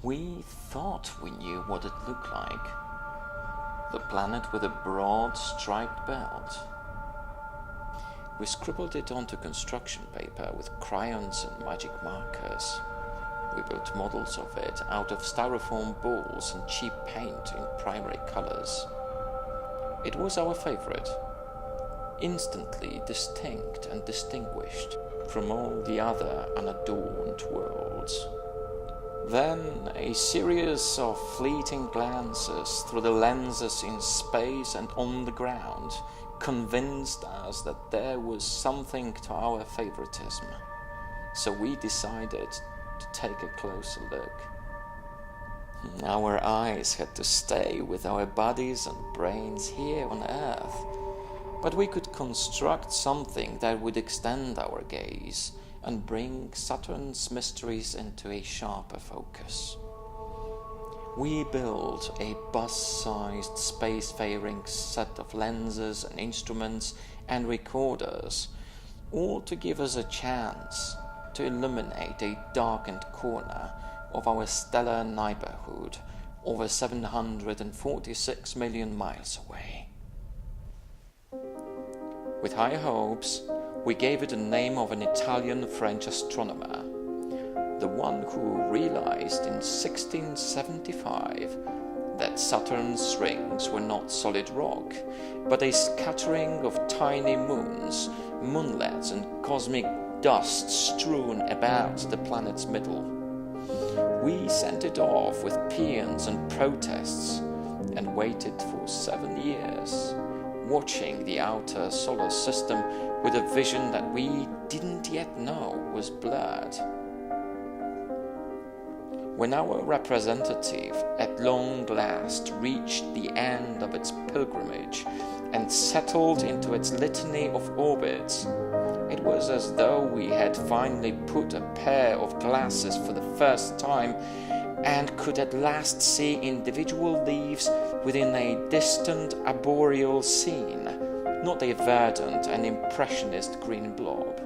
We thought we knew what it looked like. The planet with a broad striped belt. We scribbled it onto construction paper with crayons and magic markers. We built models of it out of styrofoam balls and cheap paint in primary colors. It was our favorite, instantly distinct and distinguished from all the other unadorned worlds. Then a series of fleeting glances through the lenses in space and on the ground convinced us that there was something to our favoritism, so we decided to take a closer look. Our eyes had to stay with our bodies and brains here on Earth, but we could construct something that would extend our gaze and bring Saturn's mysteries into a sharper focus. We built a bus-sized spacefaring set of lenses and instruments and recorders, all to give us a chance to illuminate a darkened corner of our stellar neighborhood over 746 million miles away. With high hopes, we gave it the name of an Italian-French astronomer, the one who realized in 1675 that Saturn's rings were not solid rock, but a scattering of tiny moons, moonlets, and cosmic dust strewn about the planet's middle. We sent it off with paeans and protests and waited for 7 years, watching the outer solar system with a vision that we didn't yet know was blurred. When our representative at long last reached the end of its pilgrimage and settled into its litany of orbits, it was as though we had finally put a pair of glasses for the first time and could at last see individual leaves within a distant arboreal scene, not a verdant and impressionist green blob.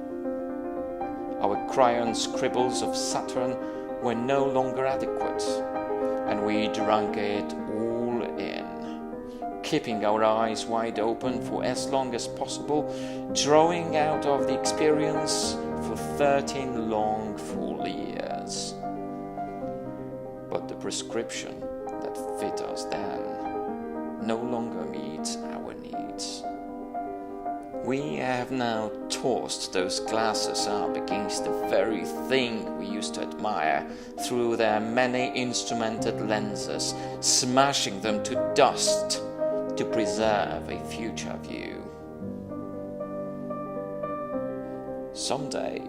Our crayon scribbles of Saturn were no longer adequate, and we drank it all in, keeping our eyes wide open for as long as possible, drawing out of the experience for 13 long full years. But the prescription that fit us then no longer meets our needs. We have now tossed those glasses up against the very thing we used to admire through their many instrumented lenses, smashing them to dust to preserve a future view. Someday,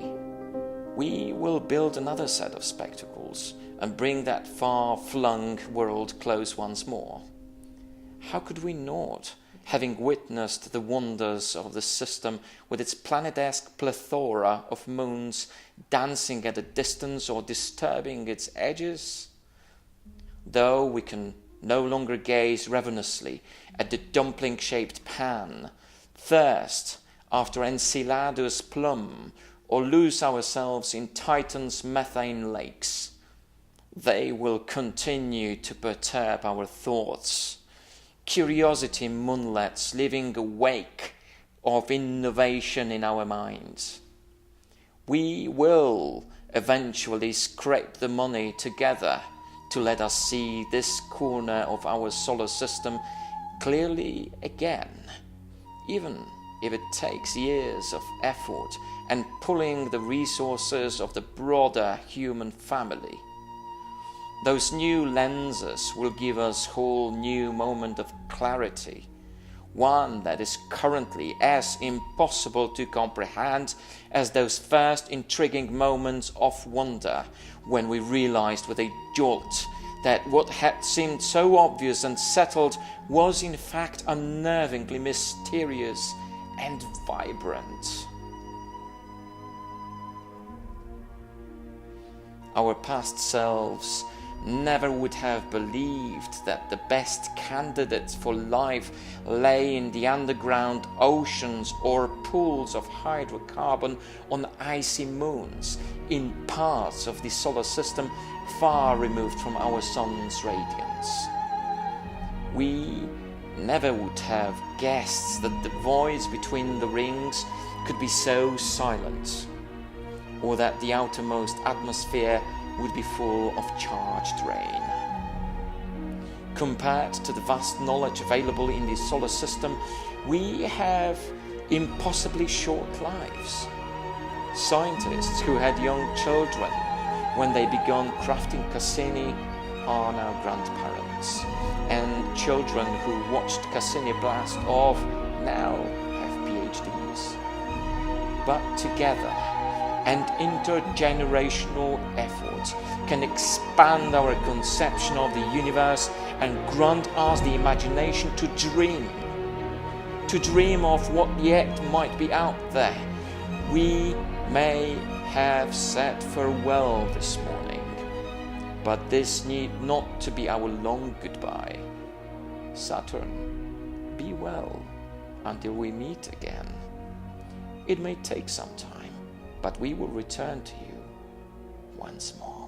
we will build another set of spectacles and bring that far-flung world close once more. How could we not, having witnessed the wonders of the system with its planet-esque plethora of moons dancing at a distance or disturbing its edges? Though we can no longer gaze ravenously at the dumpling-shaped pan, thirst after Enceladus plum, or lose ourselves in Titan's methane lakes, they will continue to perturb our thoughts. Curiosity moonlets leaving a wake of innovation in our minds. We will eventually scrape the money together to let us see this corner of our solar system clearly again, even if it takes years of effort and pulling the resources of the broader human family. Those new lenses will give us a whole new moment of clarity, one that is currently as impossible to comprehend as those first intriguing moments of wonder when we realized with a jolt that what had seemed so obvious and settled was in fact unnervingly mysterious and vibrant. Our past selves never would have believed that the best candidates for life lay in the underground oceans or pools of hydrocarbon on icy moons in parts of the solar system far removed from our sun's radiance. We never would have guessed that the voids between the rings could be so silent, or that the outermost atmosphere would be full of charged rain. Compared to the vast knowledge available in the solar system, we have impossibly short lives. Scientists who had young children when they began crafting Cassini are now grandparents, and children who watched Cassini blast off now have PhDs. But together, and intergenerational effort can expand our conception of the universe and grant us the imagination to dream of what yet might be out there. We may have said farewell this morning, but this need not to be our long goodbye. Saturn, be well until we meet again. It may take some time, but we will return to you once more.